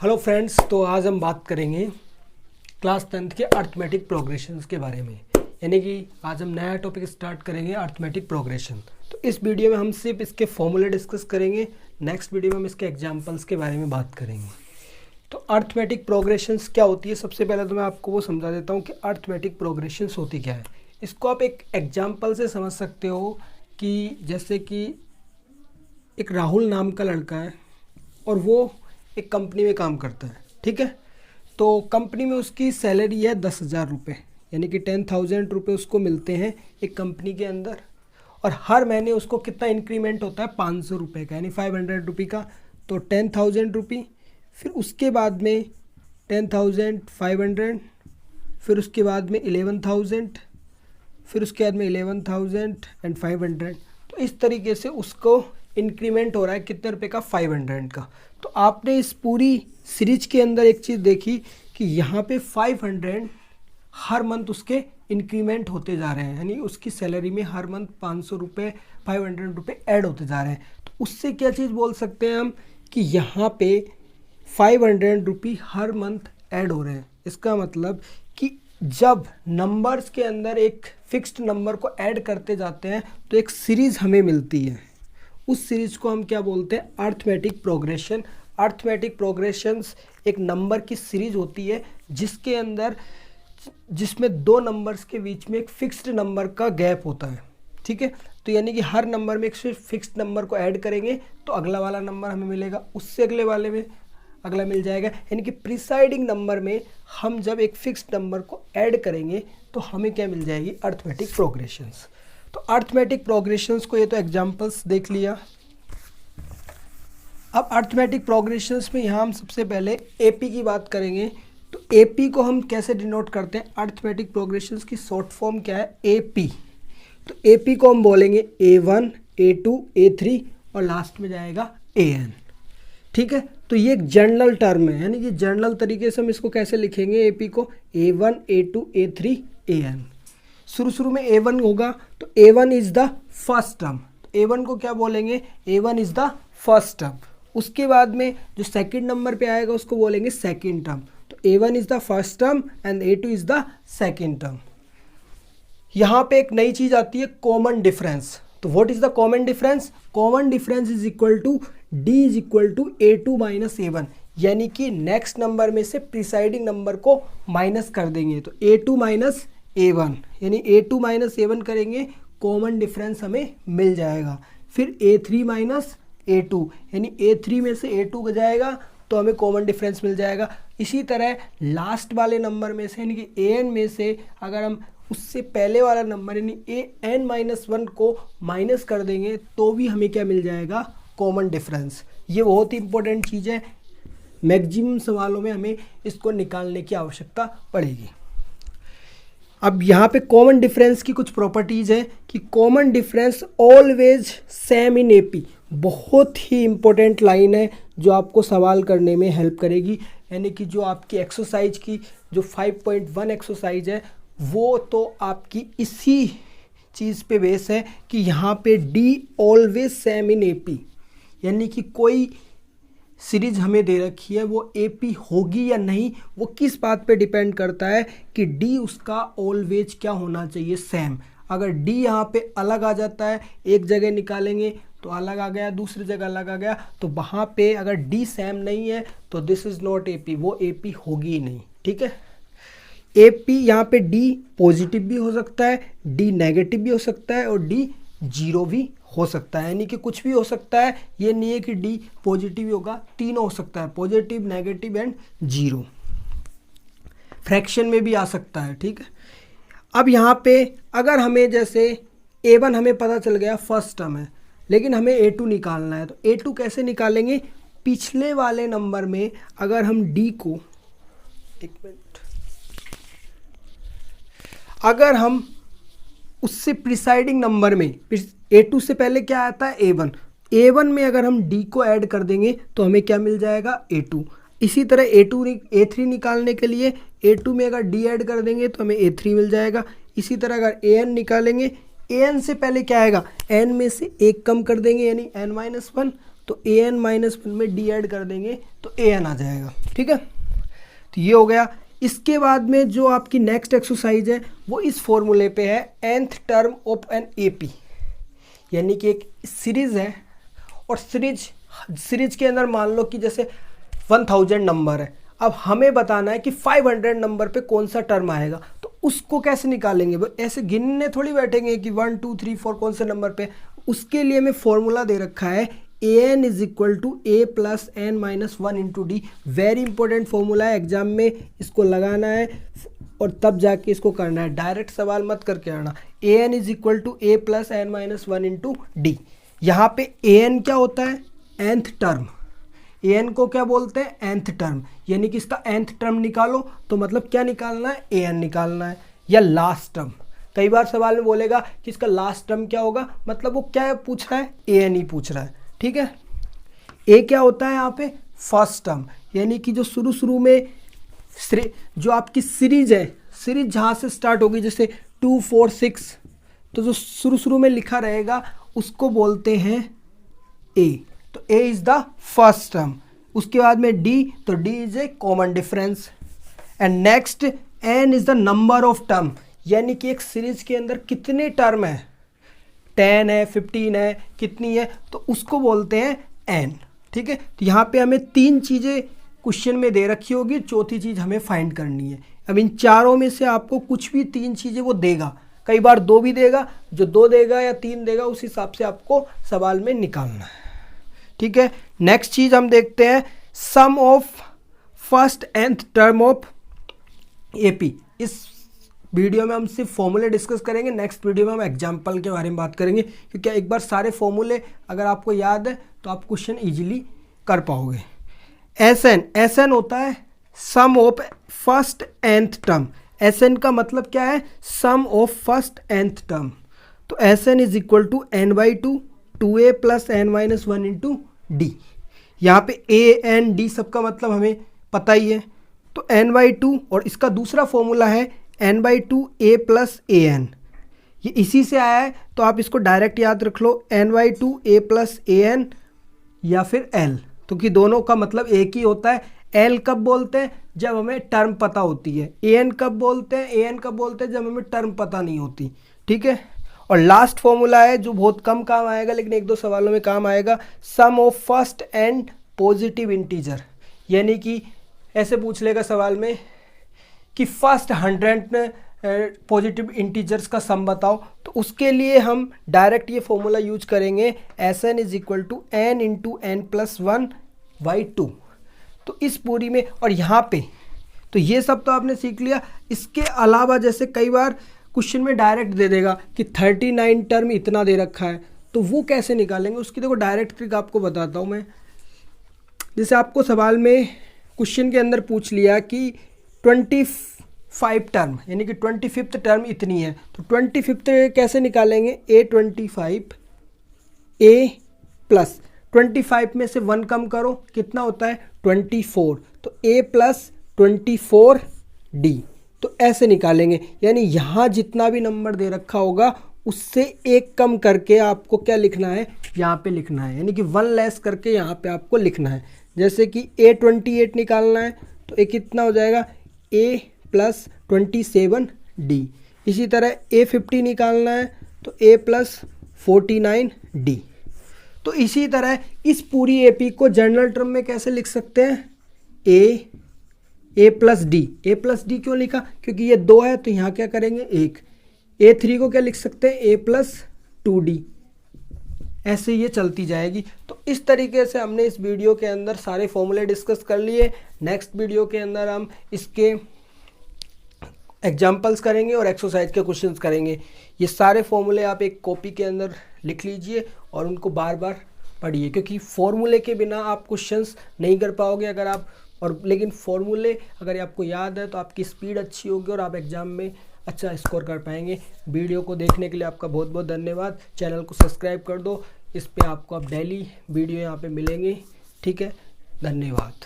Hello friends, तो आज हम बात करेंगे क्लास 10th के अर्थमेटिक प्रोग्रेशंस के बारे में। यानी कि आज हम नया टॉपिक स्टार्ट करेंगे अर्थमेटिक प्रोग्रेशन। तो इस वीडियो में हम सिर्फ इसके फॉर्मूले डिस्कस करेंगे। नेक्स्ट वीडियो में हम इसके एग्जांपल्स के बारे में बात करेंगे। तो अर्थमेटिक प्रोग्रेशंस क्या होती है, सबसे पहले तो मैं आपको वो समझा देता हूँ कि अर्थमेटिक प्रोग्रेशंस होती क्या है। इसको आप एक एग्जाम्पल से समझ सकते हो कि जैसे कि एक राहुल नाम का लड़का है और वो एक कंपनी में काम करता है, ठीक है। तो कंपनी में उसकी सैलरी है 10,000 रुपये, यानी कि 10,000 रुपये उसको मिलते हैं एक कंपनी के अंदर। और हर महीने उसको कितना इंक्रीमेंट होता है, 500 रुपये का, यानी 500 रुपये का। तो 10,000 रुपये, फिर उसके बाद में 10,500, फिर उसके बाद में 11,000, फिर उसके बाद में 11,500। तो इस तरीके से उसको इंक्रीमेंट हो रहा है कितने रुपए का, 500 का। तो आपने इस पूरी सीरीज के अंदर एक चीज़ देखी कि यहाँ पे 500 हर मंथ उसके इंक्रीमेंट होते जा रहे हैं, यानी उसकी सैलरी में हर मंथ 500 रुपये 500 रुपये ऐड होते जा रहे हैं। तो उससे क्या चीज़ बोल सकते हैं हम कि यहाँ पे 500 रुपये हर मंथ ऐड हो रहे हैं। इसका मतलब कि जब नंबर्स के अंदर एक फिक्स्ड नंबर को ऐड करते जाते हैं तो एक सीरीज़ हमें मिलती है। उस सीरीज को हम क्या बोलते हैं, अर्थमेटिक प्रोग्रेशन। अर्थमेटिक प्रोग्रेशंस एक नंबर की सीरीज होती है जिसके अंदर जिसमें दो नंबर्स के बीच में एक फिक्स्ड नंबर का गैप होता है, ठीक है। तो यानी कि हर नंबर में एक फिक्स्ड नंबर को ऐड करेंगे तो अगला वाला नंबर हमें मिलेगा, उससे अगले वाले में अगला मिल जाएगा। यानी कि प्रिसाइडिंग नंबर में हम जब एक फिक्स्ड नंबर को ऐड करेंगे तो हमें क्या मिल जाएगी, अर्थमेटिक प्रोग्रेशंस। तो अर्थमेटिक प्रोग्रेशंस को ये तो एग्जांपल्स देख लिया। अब अर्थमेटिक प्रोग्रेशंस में यहाँ हम सबसे पहले एपी की बात करेंगे। तो एपी को हम कैसे डिनोट करते हैं, अर्थमेटिक प्रोग्रेशंस की शॉर्ट फॉर्म क्या है, एपी। तो एपी को हम बोलेंगे A1, A2, A3 और लास्ट में जाएगा AN, ठीक है। तो ये एक जनरल टर्म है, यानी कि जनरल तरीके से हम इसको कैसे लिखेंगे, एपी को A1, A2, A3, AN। शुरू में A1 होगा तो A1 is the first term. A1 को क्या बोलेंगे, A1 is the first term. उसके बाद में जो सेकंड नंबर पे आएगा उसको बोलेंगे सेकंड टर्म। तो A1 is the first term and A2 is the second term. यहाँ पे एक नई चीज़ आती है, कॉमन डिफरेंस। तो what is the common difference, common difference is equal to D is equal to A2 minus A1, यानी कि नेक्स्ट नंबर में से प्रिसाइडिंग नंबर को माइनस कर देंगे। तो A2 माइनस A1, यानी A2 माइनस A1 करेंगे, कॉमन डिफरेंस हमें मिल जाएगा। फिर A3 माइनस A2, यानी A3 में से A2 जाएगा तो हमें कॉमन डिफरेंस मिल जाएगा। इसी तरह लास्ट वाले नंबर में से यानी कि AN में से अगर हम उससे पहले वाला नंबर यानी AN माइनस 1 को माइनस कर देंगे तो भी हमें क्या मिल जाएगा, कॉमन डिफरेंस। ये बहुत ही इंपॉर्टेंट चीज़ है, मैक्सिमम सवालों में हमें इसको निकालने की आवश्यकता पड़ेगी। अब यहाँ पे कॉमन डिफरेंस की कुछ प्रॉपर्टीज़ है कि common difference always same in AP. बहुत ही इंपॉर्टेंट लाइन है जो आपको सवाल करने में हेल्प करेगी। यानी कि जो आपकी एक्सरसाइज की जो 5.1 एक्सरसाइज है वो तो आपकी इसी चीज़ पे बेस है कि यहाँ पे D always same in AP, यानी कि कोई सीरीज हमें दे रखी है वो एपी होगी या नहीं, वो किस बात पे डिपेंड करता है कि डी उसका ऑलवेज क्या होना चाहिए, सेम। अगर डी यहाँ पे अलग आ जाता है, एक जगह निकालेंगे तो अलग आ गया, दूसरी जगह अलग आ गया, तो वहाँ पे अगर डी सेम नहीं है तो दिस इज़ नॉट एपी, वो एपी होगी ही नहीं, ठीक है। एपी यहाँ पे डी पॉजिटिव भी हो सकता है, डी नेगेटिव भी हो सकता है और डी जीरो भी हो सकता है, यानी कि कुछ भी हो सकता है। ये नहीं है कि डी पॉजिटिव होगा, तीनों हो सकता है, positive, negative and zero. Fraction में भी आ सकता है, ठीक है। अब यहाँ पे अगर हमें जैसे A1 हमें पता चल गया फर्स्ट टर्म है, लेकिन हमें A2 निकालना है। तो A2 कैसे निकालेंगे, पिछले वाले नंबर में अगर हम D को, एक मिनट, अगर हम उससे प्रिसाइडिंग नंबर में A2 से पहले क्या आता है, A1 में अगर हम D को ऐड कर देंगे तो हमें क्या मिल जाएगा, A2। इसी तरह A3 निकालने के लिए A2 में अगर D ऐड कर देंगे तो हमें A3 मिल जाएगा। इसी तरह अगर AN निकालेंगे an से पहले क्या आएगा, n में से एक कम कर देंगे यानी n-1, तो an-1 में d ऐड कर देंगे तो an आ जाएगा। ठीक है, तो ये हो गया। इसके बाद में जो आपकी नेक्स्ट एक्सरसाइज है वो इस फॉर्मूले पे है, nth term of an AP, यानी कि एक सीरीज है और सीरीज के अंदर मान लो कि जैसे 1000 नंबर है। अब हमें बताना है कि 500 नंबर पे कौन सा टर्म आएगा, तो उसको कैसे निकालेंगे, वो ऐसे गिनने थोड़ी बैठेंगे कि 1 2 3 4 कौन से नंबर पे। उसके लिए हमें फॉर्मूला दे रखा है an is equal to a plus n minus 1 into D. Very important formula है, एग्जाम में इसको लगाना है और तब जाके इसको करना है, डायरेक्ट सवाल मत करके आना। an is equal to a plus n minus 1 into D. यहाँ पे an क्या होता है, nth टर्म। an को क्या बोलते हैं, nth टर्म, यानी कि इसका nth टर्म निकालो, तो मतलब क्या निकालना है, an निकालना है, या लास्ट टर्म। कई बार सवाल में बोलेगा कि इसका लास्ट टर्म क्या होगा, मतलब वो क्या पूछ रहा है, an ही पूछ रहा है। ठीक है, a क्या होता है यहाँ पे, फर्स्ट टर्म, यानी कि जो शुरू में जो आपकी सीरीज है, सीरीज जहाँ से स्टार्ट होगी जैसे 2 4 6, तो जो शुरू में लिखा रहेगा उसको बोलते हैं a, तो a is the first term. उसके बाद में d, तो d is a common difference. And next n is the number of term, यानी कि एक सीरीज के अंदर कितने टर्म है, 10 है 15 है, कितनी है, तो उसको बोलते हैं n। ठीक है, तो यहाँ पे हमें 3 चीज़ें क्वेश्चन में दे रखी होगी, चौथी चीज़ हमें फाइंड करनी है। अब इन चारों में से आपको कुछ भी 3 चीज़ें वो देगा, कई बार 2 भी देगा, जो 2 देगा या 3 देगा उस हिसाब से आपको सवाल में निकालना है। ठीक है, नेक्स्ट चीज़ हम देखते हैं, sum of first nth term of AP। इस वीडियो में हम सिर्फ फॉर्मूले डिस्कस करेंगे, नेक्स्ट वीडियो में हम एग्जाम्पल के बारे में बात करेंगे, क्योंकि एक बार सारे फॉर्मूले अगर आपको याद है तो आप क्वेश्चन इजीली कर पाओगे। SN होता है sum of first nth term. SN का मतलब क्या है, sum of first nth term, तो SN is equal to n/2 2a plus n minus 1 into D. यहाँ पे a n d सबका मतलब हमें पता ही है, तो n/2, और इसका दूसरा फॉर्मूला है n/2 a प्लस an, ये इसी से आया है, तो आप इसको डायरेक्ट याद रख लो, n/2 a प्लस an या फिर l, तो कि दोनों का मतलब एक ही होता है। l कब बोलते हैं, जब हमें टर्म पता होती है, an कब बोलते हैं, जब हमें टर्म पता नहीं होती। ठीक है, और लास्ट फॉर्मूला है जो बहुत कम काम आएगा लेकिन 1-2 सवालों में काम आएगा, sum of first and positive integer, यानी कि ऐसे पूछ लेगा सवाल में कि फर्स्ट 100 पॉजिटिव इंटीजर्स का सम बताओ, तो उसके लिए हम डायरेक्ट ये फॉर्मूला यूज करेंगे, SN is equal to n into n plus 1/2। तो इस पूरी में, और यहाँ पे तो ये सब तो आपने सीख लिया। इसके अलावा जैसे कई बार क्वेश्चन में डायरेक्ट दे देगा कि 39 टर्म इतना दे रखा है, तो वो कैसे निकालेंगे, उसकी देखो डायरेक्ट ट्रिक आपको बताता हूँ मैं। जैसे आपको सवाल में क्वेश्चन के अंदर पूछ लिया कि 25 टर्म, यानी कि 25th टर्म इतनी है, तो 25th कैसे निकालेंगे, A25 A प्लस 25 में से 1 कम करो, कितना होता है 24, तो A प्लस 24 D, तो ऐसे निकालेंगे। यानी यहाँ जितना भी नंबर दे रखा होगा उससे 1 कम करके आपको क्या लिखना है, यहाँ पे लिखना है, यानी कि 1 लेस करके यहाँ पे आपको लिखना है। जैसे कि A28 निकालना है तो एक कितना हो जाएगा, A प्लस 27D। इसी तरह A50 निकालना है तो A प्लस 49D। तो इसी तरह इस पूरी AP को जनरल टर्म में कैसे लिख सकते हैं, A प्लस डी क्यों लिखा, क्योंकि ये 2 है तो यहाँ क्या करेंगे 1। A3 को क्या लिख सकते हैं, A प्लस 2D, ऐसे ये चलती जाएगी। तो इस तरीके से हमने इस वीडियो के अंदर सारे फॉर्मूले डिस्कस कर लिए। नेक्स्ट वीडियो के अंदर हम इसके एग्जाम्पल्स करेंगे और एक्सरसाइज के क्वेश्चंस करेंगे। ये सारे फॉर्मूले आप एक कॉपी के अंदर लिख लीजिए और उनको बार बार पढ़िए, क्योंकि फॉर्मूले के बिना आप क्वेश्चंस नहीं कर पाओगे अगर आप, और लेकिन फॉर्मूले अगर आपको याद है तो आपकी स्पीड अच्छी होगी और आप एग्ज़ाम में अच्छा स्कोर कर पाएंगे। वीडियो को देखने के लिए आपका बहुत बहुत धन्यवाद। चैनल को सब्सक्राइब कर दो, इस पे आपको अब डेली वीडियो यहाँ पे मिलेंगे। ठीक है, धन्यवाद।